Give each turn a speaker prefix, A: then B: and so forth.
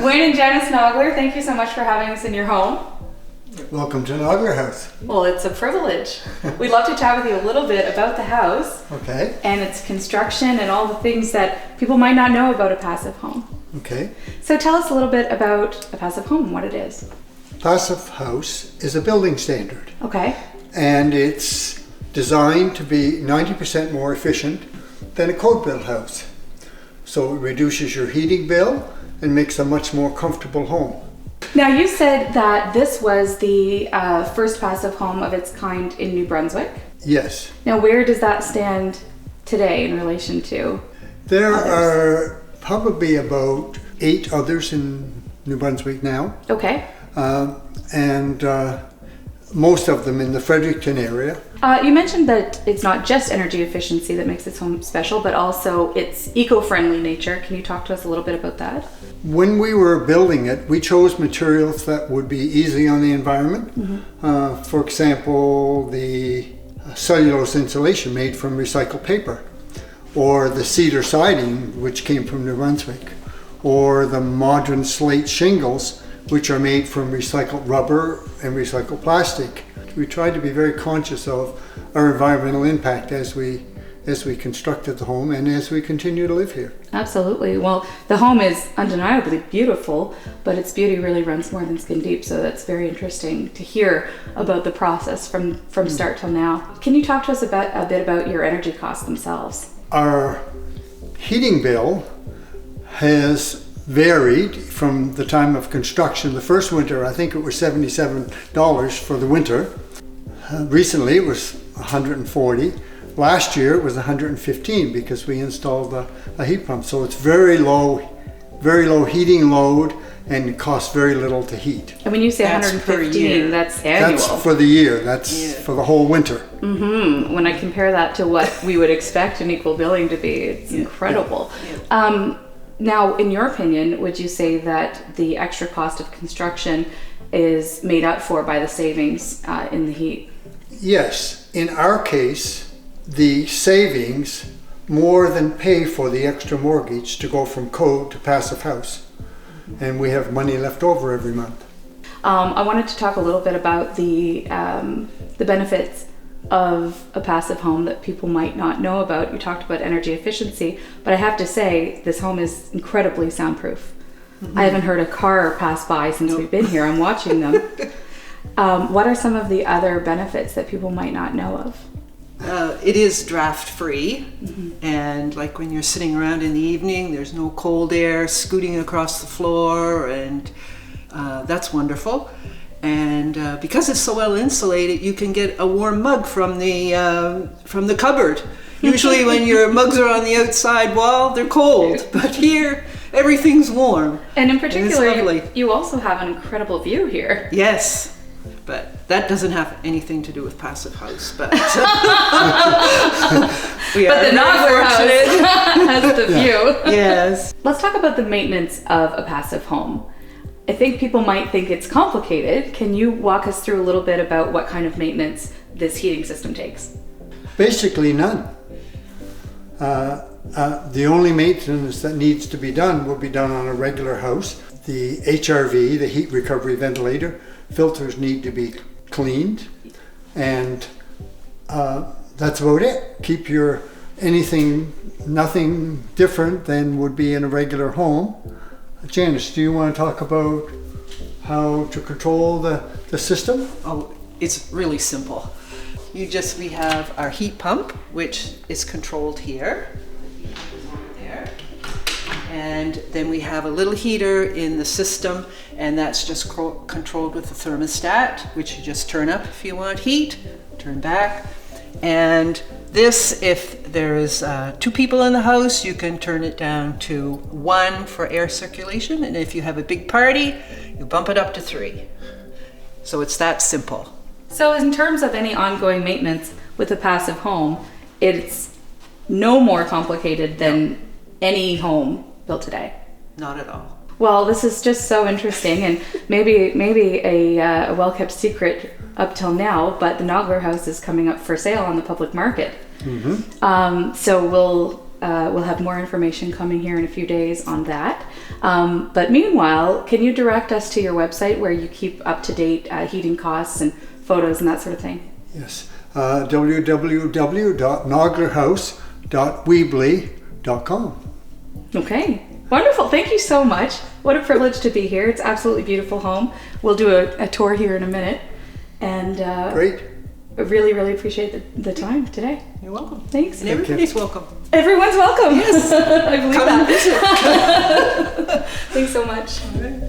A: Wayne and Janice Naugler, thank you so much for having us in your home.
B: Welcome to Naugler House.
A: Well, it's a privilege. We'd love to chat with you a little bit about the house.
B: Okay.
A: And its construction and all the things that people might not know about a passive home.
B: Okay.
A: So tell us a little bit about a passive home and what it is.
B: Passive house is a building standard.
A: Okay.
B: And it's designed to be 90% more efficient than a code-built house. So it reduces your heating bill and makes a much more comfortable home.
A: Now you said that this was the first passive home of its kind in New Brunswick.
B: Yes.
A: Now where does that stand today in relation to
B: There
A: others?
B: are probably about 8 others in New Brunswick now.
A: Okay.
B: And most of them in the Fredericton area.
A: You mentioned that it's not just energy efficiency that makes this home special, but also its eco-friendly nature. Can you talk to us a little bit about that?
B: When we were building it, we chose materials that would be easy on the environment. Mm-hmm. For example, the cellulose insulation made from recycled paper, or the cedar siding, which came from New Brunswick, or the modern slate shingles, which are made from recycled rubber and recycled plastic. We tried to be very conscious of our environmental impact as we constructed the home and as we continue to live here.
A: Absolutely. Well, the home is undeniably beautiful, but its beauty really runs more than skin deep, so that's very interesting to hear about the process from start till now. Can you talk to us a bit about your energy costs themselves?
B: Our heating bill has varied from the time of construction. The first winter, I think it was $77 for the winter. Recently it was $140. Last year it was $115 because we installed a heat pump. So it's very low heating load, and it costs very little to heat.
A: And when you say
C: That's
A: 115, that's annual.
B: That's for the year. That's for the whole winter.
A: Mm-hmm. When I compare that to what we would expect an equal billing to be, it's incredible. Yeah. Now, in your opinion, would you say that the extra cost of construction is made up for by the savings in the heat?
B: Yes. In our case, the savings more than pay for the extra mortgage to go from code to passive house. And we have money left over every month.
A: I wanted to talk a little bit about the benefits of a passive home that people might not know about. You talked about energy efficiency, but I have to say this home is incredibly soundproof. Mm-hmm. I haven't heard a car pass by since we've been here. I'm watching them. What are some of the other benefits that people might not know of?
C: It is draft free, and like when you're sitting around in the evening, there's no cold air scooting across the floor, and that's wonderful. And because it's so well insulated, you can get a warm mug from the cupboard. Usually when your mugs are on the outside wall, they're cold, but here everything's warm.
A: And in particular, you also have an incredible view here.
C: Yes, but that doesn't have anything to do with passive house. But we are
A: the Naugler house has the view.
C: Yes.
A: Let's talk about the maintenance of a passive home. I think people might think it's complicated. Can you walk us through a little bit about what kind of maintenance this heating system takes?
B: Basically none. The only maintenance that needs to be done will be done on a regular house. The HRV, the heat recovery ventilator, filters need to be cleaned, and that's about it. Keep nothing different than would be in a regular home. Janice, do you want to talk about how to control the system?
C: Oh, it's really simple. We have our heat pump, which is controlled here. The heat is on there. And then we have a little heater in the system, and that's just controlled with the thermostat, which you just turn up if you want heat, turn back. And this, if there is 2 people in the house, you can turn it down to 1 for air circulation. And if you have a big party, you bump it up to 3. So it's that simple.
A: So in terms of any ongoing maintenance with a passive home, it's no more complicated than any home built today.
C: Not at all.
A: Well, this is just so interesting, and maybe a well-kept secret up till now, but the Naugler house is coming up for sale on the public market. Mm-hmm. So we'll have more information coming here in a few days on that. But meanwhile, can you direct us to your website where you keep up-to-date heating costs and photos and that sort of thing?
B: Yes. www.nauglerhouse.weebly.com.
A: Okay, wonderful. Thank you so much. What a privilege to be here. It's absolutely beautiful home. We'll do a tour here in a minute. And
B: Great.
A: I really, really appreciate the time today.
C: You're welcome.
A: Thanks.
C: And everybody's welcome.
A: Everyone's welcome.
C: Yes.
A: I believe
C: Come
A: that.
C: and visit.
A: Thanks so much.
C: All right.